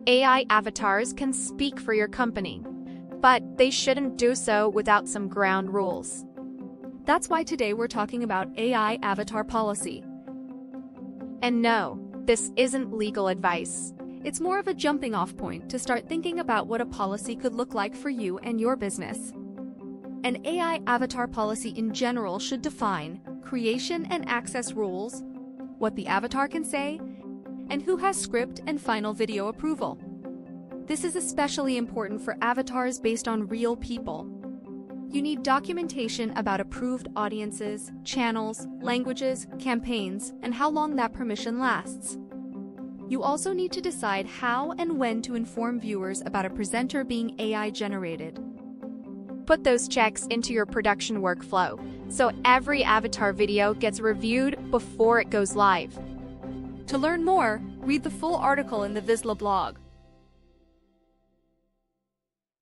AI avatars can speak for your company, but they shouldn't do so without some ground rules. That's why today we're talking about AI avatar policy. And no, this isn't legal advice. It's more of a jumping-off point to start thinking about what a policy could look like for you and your business. An AI avatar policy in general should define creation and access rules, what the avatar can say, and who has script and final video approval. This is especially important for avatars based on real people. You need documentation about approved audiences, channels, languages, campaigns, and how long that permission lasts. You also need to decide how and when to inform viewers about a presenter being AI generated. Put those checks into your production workflow, so every avatar video gets reviewed before it goes live. To learn more, read the full article in the Visla blog.